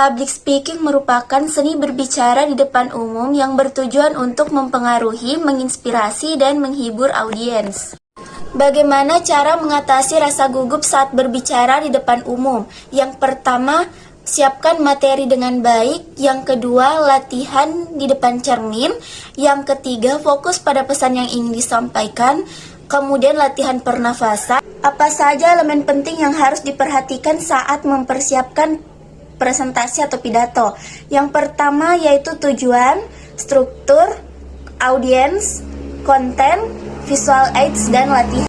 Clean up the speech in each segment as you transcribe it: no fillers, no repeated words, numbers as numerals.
Public speaking merupakan seni berbicara di depan umum yang bertujuan untuk mempengaruhi, menginspirasi, dan menghibur audiens. Bagaimana cara mengatasi rasa gugup saat berbicara di depan umum? Yang pertama, siapkan materi dengan baik. Yang kedua, latihan di depan cermin. Yang ketiga, fokus pada pesan yang ingin disampaikan. Kemudian latihan pernafasan. Apa saja elemen penting yang harus diperhatikan saat mempersiapkan presentasi atau pidato? Yang pertama yaitu tujuan, struktur, audiens, konten, visual aids, dan latihan.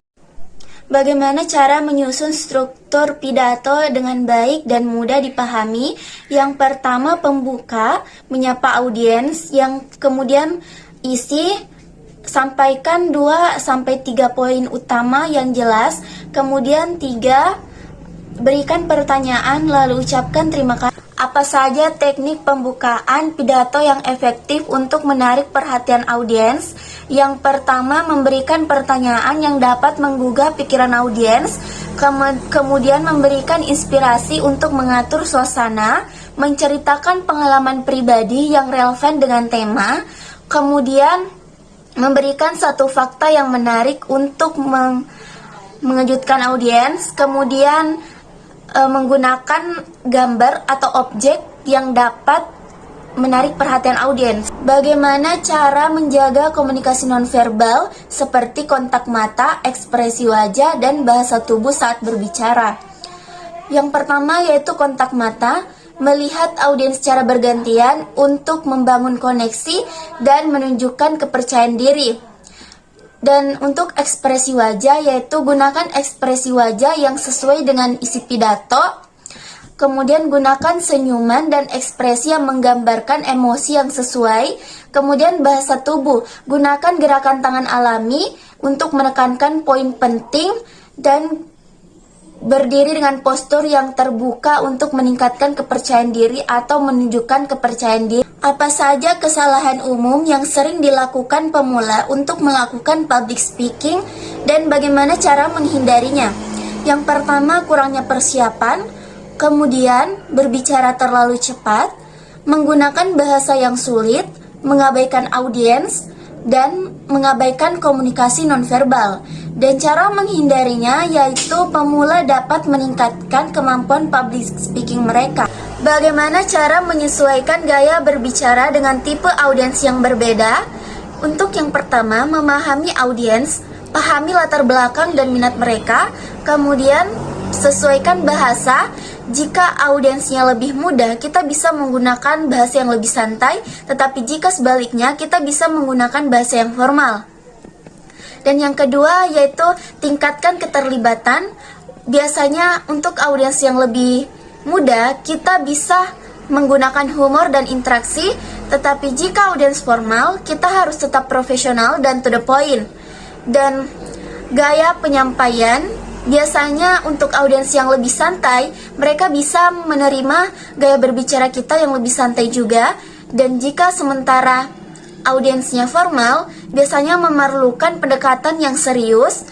Bagaimana cara menyusun struktur pidato dengan baik dan mudah dipahami? Yang pertama, pembuka, menyapa audiens. Yang kemudian isi, sampaikan 2-3 poin utama yang jelas. Kemudian 3, berikan pertanyaan lalu ucapkan terima kasih. Apa saja teknik pembukaan pidato yang efektif untuk menarik perhatian audiens? Yang pertama, memberikan pertanyaan yang dapat menggugah pikiran audiens. Kemudian memberikan inspirasi untuk mengatur suasana, menceritakan pengalaman pribadi yang relevan dengan tema. Kemudian memberikan satu fakta yang menarik untuk mengejutkan audiens. Kemudian menggunakan gambar atau objek yang dapat menarik perhatian audiens. Bagaimana cara menjaga komunikasi nonverbal seperti kontak mata, ekspresi wajah, dan bahasa tubuh saat berbicara? Yang pertama yaitu kontak mata, melihat audiens secara bergantian untuk membangun koneksi dan menunjukkan kepercayaan diri. Dan untuk ekspresi wajah yaitu gunakan ekspresi wajah yang sesuai dengan isi pidato. Kemudian gunakan senyuman dan ekspresi yang menggambarkan emosi yang sesuai. Kemudian bahasa tubuh, gunakan gerakan tangan alami untuk menekankan poin penting dan berdiri dengan postur yang terbuka untuk meningkatkan kepercayaan diri atau menunjukkan kepercayaan diri. Apa saja kesalahan umum yang sering dilakukan pemula untuk melakukan public speaking dan bagaimana cara menghindarinya? Yang pertama, kurangnya persiapan, kemudian berbicara terlalu cepat, menggunakan bahasa yang sulit, mengabaikan audiens, dan mengabaikan komunikasi nonverbal. Dan cara menghindarinya yaitu pemula dapat meningkatkan kemampuan public speaking mereka. Bagaimana cara menyesuaikan gaya berbicara dengan tipe audiens yang berbeda? Untuk yang pertama, memahami audiens, pahami latar belakang dan minat mereka. Kemudian, sesuaikan bahasa. Jika audiensnya lebih muda, kita bisa menggunakan bahasa yang lebih santai, tetapi jika sebaliknya, kita bisa menggunakan bahasa yang formal. Dan yang kedua yaitu tingkatkan keterlibatan. Biasanya untuk audiens yang lebih muda, kita bisa menggunakan humor dan interaksi, tetapi jika audiens formal, kita harus tetap profesional dan to the point. Dan gaya penyampaian, biasanya untuk audiens yang lebih santai, mereka bisa menerima gaya berbicara kita yang lebih santai juga. Dan jika sementara audiensnya formal, biasanya memerlukan pendekatan yang serius.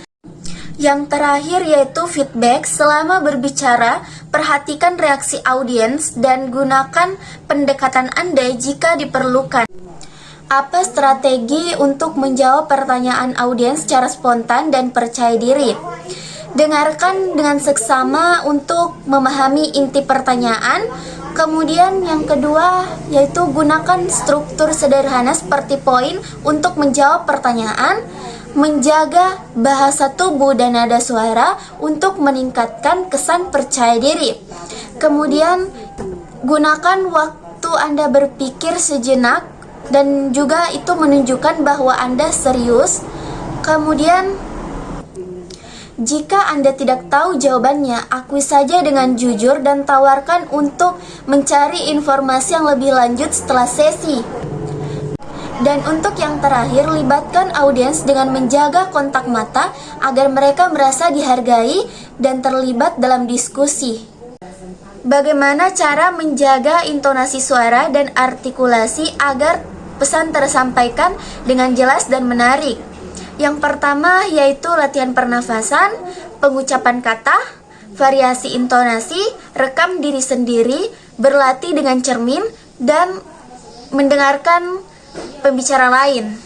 Yang terakhir yaitu feedback. Selama berbicara, perhatikan reaksi audiens dan gunakan pendekatan Anda jika diperlukan. Apa strategi untuk menjawab pertanyaan audiens secara spontan dan percaya diri? Dengarkan dengan seksama untuk memahami inti pertanyaan. Kemudian yang kedua yaitu gunakan struktur sederhana seperti poin untuk menjawab pertanyaan. Menjaga bahasa tubuh dan nada suara untuk meningkatkan kesan percaya diri. Kemudian gunakan waktu Anda berpikir sejenak dan juga itu menunjukkan bahwa Anda serius. Kemudian jika Anda tidak tahu jawabannya, akui saja dengan jujur dan tawarkan untuk mencari informasi yang lebih lanjut setelah sesi. Dan untuk yang terakhir, libatkan audiens dengan menjaga kontak mata agar mereka merasa dihargai dan terlibat dalam diskusi. Bagaimana cara menjaga intonasi suara dan artikulasi agar pesan tersampaikan dengan jelas dan menarik? Yang pertama yaitu latihan pernafasan, pengucapan kata, variasi intonasi, rekam diri sendiri, berlatih dengan cermin, dan mendengarkan pembicara lain.